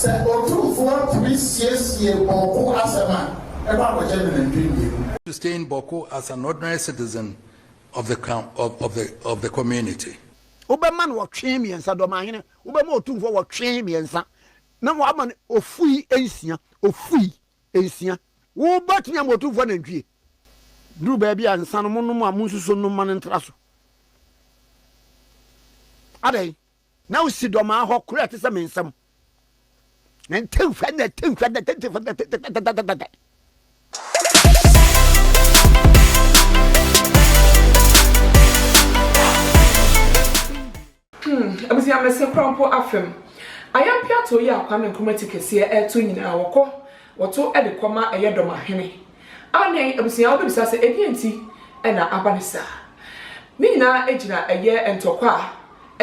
Say Otumfuor to be Bawku asema about to stay in Bawku as an ordinary citizen of the of the community. Uberman wa train me and Dormaahene, Ubermo Otumfuor wa train me and sa. Na wa man ofui ensia, ofui ensia. Wo bat me am Otumfuor na ndwie. Dru baby an san mo no mo amunsuso no man ntraso. Adai. Na wo si Dormaah ho kura te se mensam. And two friend. Abusi amese krampo afem. Ayampia to ya Kwame Nkrumah Tikeseɛ eto nyina wokɔ woto de kɔma eye Dormaahene. Ane abusi ya obisa se edienti na abanisa. Ni nyina ejina eye entokwa a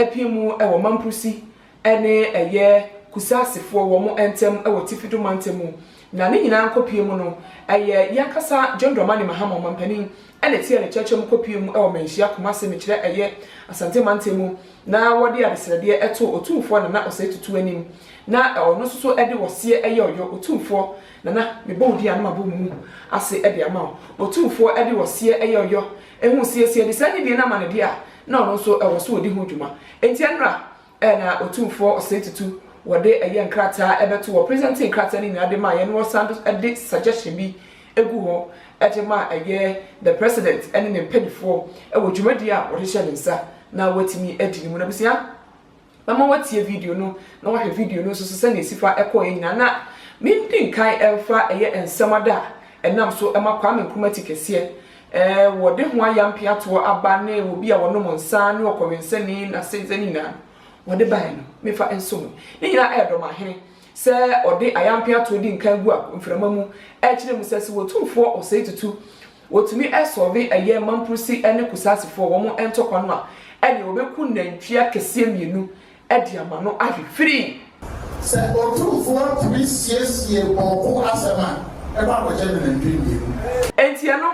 epiemu ewo mamprusi ene eye kusasefo wo mo entem ewo tifido mantemu. Na ni nyina nkopiemu no eye yakasa John Dormaahene mahama mampanin ene tie ne kyekye mu kopiemu ewo manhia komase me kire eye asante mantemu. Na wodi adesrede eto Otumfuor na osetutu anim na ono so ede wose eye oyo Otumfuor na me bodi an mabo mu ase ede ama Otumfuor ede wose eye oyo ehu siesie de sani de na ma ne de a na ono so ewo so odi ho dwuma enti anra na Otumfuor osetutu wode eye nkrata ebeto wo presenting nkrata ni na de ma ye no sando ede suggestion bi egu ho ejema eye the president ene ne mpedifo ewo dwumadi a wo hye nsa na watimi edini mu na bisia mama watie video no na wa video no so se na esifa ekọ nyina na mindi nkan elfa eye ensamada enam so ema Kwame Nkrumah Tikeseɛ wode ho ayampia to aba na obi a wono monsa ne okomensani na senzani na wode bae no mefa ensom ne nyina Dormaahene se ode ayampia to di nkan gu a mframa mu kire mu se Otumfuor osetutu wotumi esolve eye mamprusi ene kusasefo wo mo entokwa no a ene obeku nantwia kese mienu edi amano ahwefiri se Otumfuor to be Bawku asema about nantwie entia no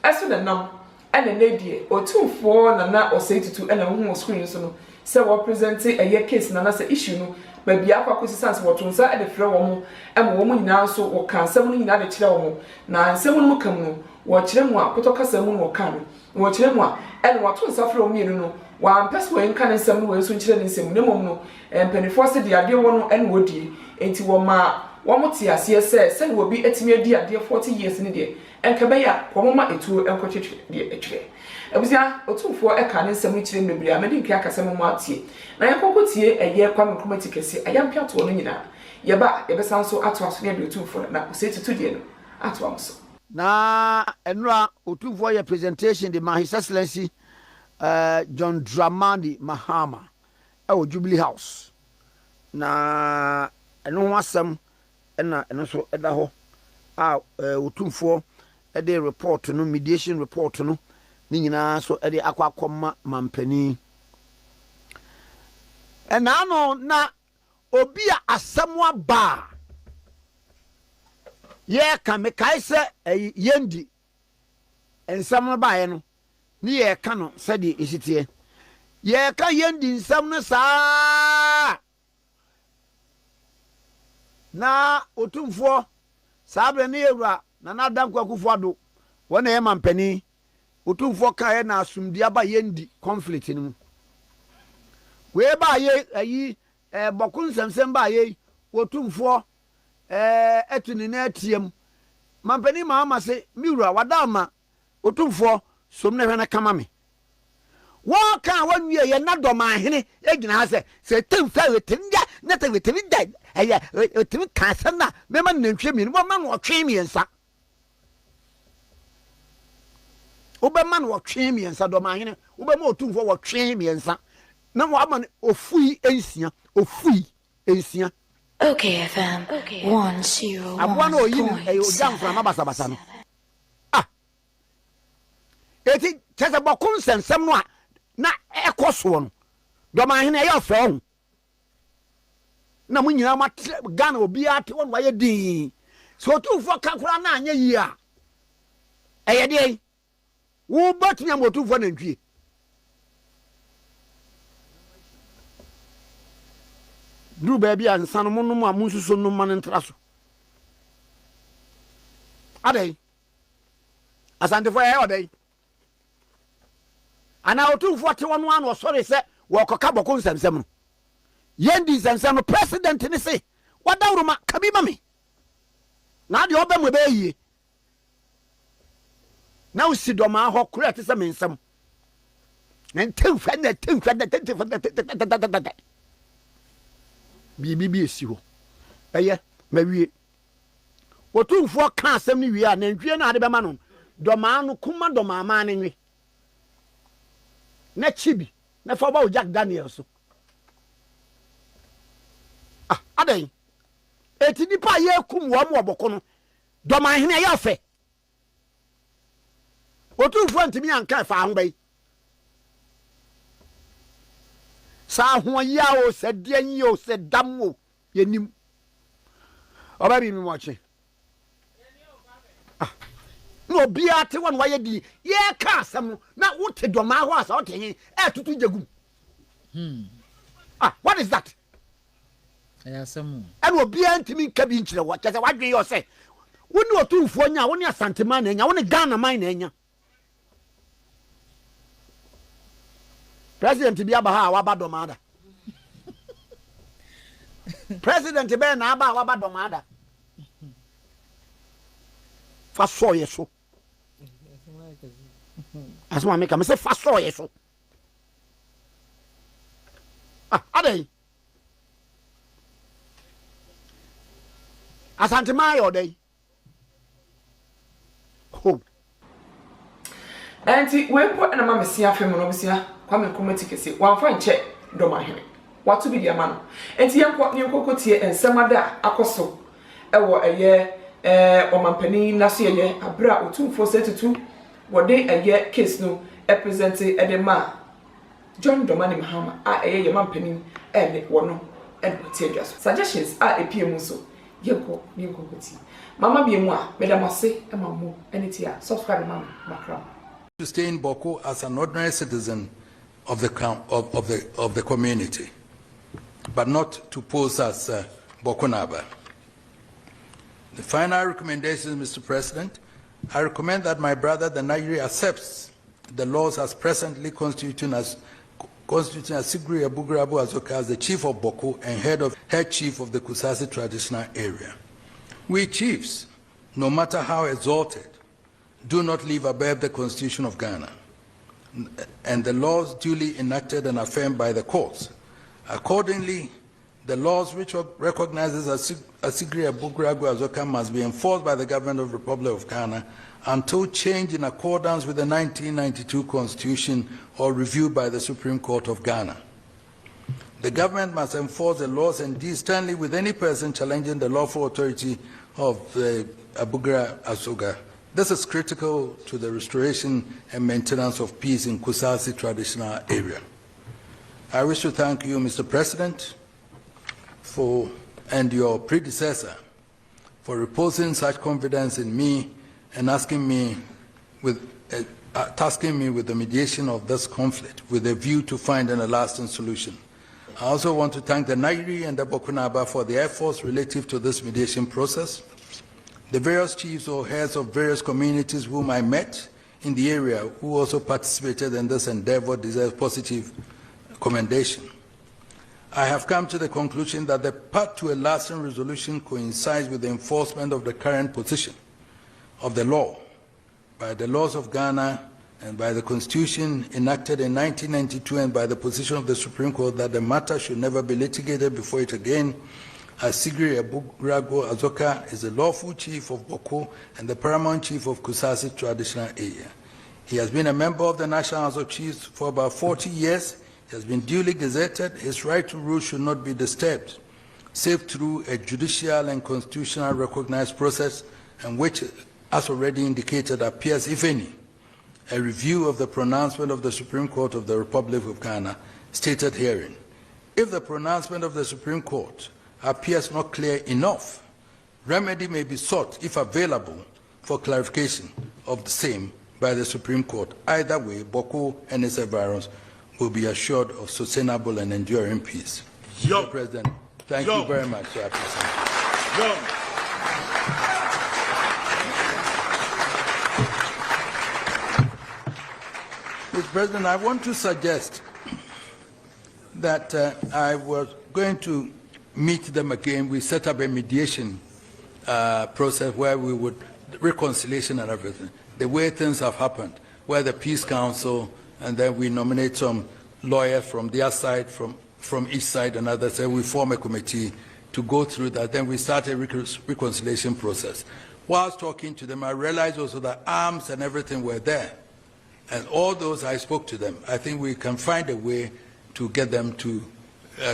eso na nam ene nedie Otumfuor na osetutu ene ho screen so no se wo present eye case na se issue no baby akwa sense wotonsa ede frɛ wo mo wo mo nyina so wo kan asɛm no nyina de kyerɛ wo mo na asɛm no mu kam no wo kyerɛ mu a potokasa mu no wo kan no wo kyerɛ mu a ene wotonsa frɛ wo mienu no wa mpɛs wo nka ne nsɛm no wo so kyerɛ ne nsɛm ne mom no mpanifo se de ade wo no ene wo die enti wo ma wo mo te aseɛ sɛ wo bi atimi adi ade 40 years ne de enka bɛ ya wo mo ma etuo enkɔtwetwe de etwere abusia Otumfuor eka ne nsɛm kyerɛ mbebiri amedi nkia kasɛm mu atie na yakoko tie eye Kwame Nkrumah Tikeseɛ ayampia to no nyina yeba yebesan so ato aso ne de Otumfuor na osetutu de no ato amso na enra Otumfuor ye presentation de His Excellency John Dramani Mahama Jubilee House na eno ho asɛm na eno so eda ho a Otumfuor de report no mediation report no ni nyina so ede akwa mampani ena no na obi a asemwa ba ye ka me kai se yendi ensam no ba ye no ni ye ka no se de esitie ye ka yendi nsam no saa na Otumfuor sabre ne ewura na nadankwa kufuado wona ye mampani Otumfuor kae na asumdia ba yendi conflict ni mu we ba ye ayi bokun semsem ba ye Otumfuor etuni na atiem mampani ma ama se miwura wadama Otumfuor somne hwe na kama me wo kan wanwie ye na Dormaahene egina ha se temfa wetinja na te wetini dai eye wetini kansa na mema nantwe mi no ma no twe mi ensa Oberman wa twe mi ensa Dormaahene Oberma Otumfuor wa twe mi ensa na wa ama ofui ensia Okay FM 101. Abwa no yin e ojam fra mabasa no eti tese bokun sensem no a na ekoso no Dormaahene e ofra ho na munyina ma Ghana obi ate won wa ye din so Otumfuor kakura na anya yi a eye de wo batumi am Otumfuor na ntwie duru baabi a nsa no mo nom a mo nsuso no ma no ntra so adai asantefo e odai ana Otumfuor te wono an osori se wo koka boko nsɛmsɛm no yendi nsɛmsɛm no president ni se wadawroma kabi mami na de oba mo be yie na usi doma ho kura te se mensɛm na ntemfa na bibi esi ho eye mawie Otumfuor ka asɛm ni wie a na ntwie na ade be ma no doma no kuma doma ma ne nwe na chibi na fa ba Jack Daniel so adai eti nipa ye kum wo mo oboko no Dormaahene ya fe Otumfuor ntimi anka fa ho bai sa ho ya o se de nyi o se dam o yenim oba bi mi mo che no bia te won waye di ye ka asem na wote Dormaahene asa wote yin tutu jagum what is that ayasem and obia ntimi nka bi nkyere wo kyese wadwe yo se woni Otumfuor nya woni asantema na nya woni Ghana man na nya president bi aba ha wa ba Dormaahene president be na aba wa ba Dormaahene fa so ye so asuma me ka me se fa so ye so adai asantema yo dai ho anti we po na ma mesia afem no besia Kwame Nkrumah Tikeseɛ wan fa nche Dormaahene watu bi di ama no anti yenko tie ensemada akoso ewo eye omampani na so ye abra Otumfuor setutu wode eye case no represent edema John Dormaahene Mahama eye mampani wono tie dwa so suggestions epiem so yenko tie mama bi emu medamase emamu enitia subscribe mama makram to stay in Bawku as an ordinary citizen of the community, but not to pose as Bawku Naba. The final recommendation, Mr. President, I recommend that my brother, the Nairi, accepts the laws as presently constituting Sigri Abugrabu Azoka as the chief of Bawku and head chief of the Kusasi traditional area. We chiefs, no matter how exalted, do not live above the Constitution of Ghana and the laws duly enacted and affirmed by the courts. Accordingly, the laws which recognizes Asigri Abugragu Azoka must be enforced by the government of the Republic of Ghana until change in accordance with the 1992 Constitution or reviewed by the Supreme Court of Ghana. The government must enforce the laws and deal sternly with any person challenging the lawful authority of the Abugra Azoka. This is critical to the restoration and maintenance of peace in Kusasi traditional area. I wish to thank you, Mr. President, and your predecessor for reposing such confidence in me and tasking me with the mediation of this conflict with a view to finding a lasting solution. I also want to thank the Nairi and the Bawku Naba for their efforts relative to this mediation process. The various chiefs or heads of various communities whom I met in the area who also participated in this endeavor deserve positive commendation. I have come to the conclusion that the path to a lasting resolution coincides with the enforcement of the current position of the law by the laws of Ghana and by the Constitution enacted in 1992 and by the position of the Supreme Court that the matter should never be litigated before it again, as Sigri Abugrago Azoka is the lawful chief of Bawku and the paramount chief of Kusasi traditional area. He has been a member of the National House of Chiefs for about 40 years. He has been duly gazetted. His right to rule should not be disturbed, save through a judicial and constitutional recognized process, and which, as already indicated, appears, if any, a review of the pronouncement of the Supreme Court of the Republic of Ghana, stated herein. If the pronouncement of the Supreme Court appears not clear enough, remedy may be sought, if available, for clarification of the same by the Supreme Court. Either way, Bawku and its environs will be assured of sustainable and enduring peace. Mr. President, Thank you very much, Sir President. Mr. President, I want to suggest that I was going to meet them again. We set up a mediation process where we would, reconciliation and everything, the way things have happened, where the Peace Council, and then we nominate some lawyers from their side, from each side, and others, say we form a committee to go through that. Then we start a reconciliation process. Whilst talking to them, I realized also that arms and everything were there. And all those, I spoke to them. I think we can find a way to get them to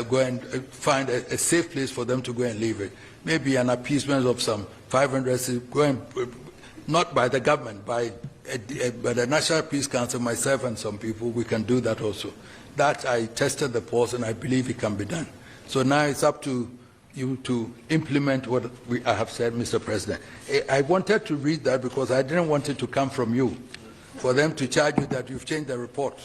go and find a safe place for them to go and leave it. Maybe an appeasement of some 500, going, not by the government, by the National Peace Council, myself and some people, we can do that also. That I tested the pulse and I believe it can be done. So now it's up to you to implement what I have said, Mr. President. I wanted to read that because I didn't want it to come from you, for them to charge you that you've changed the report.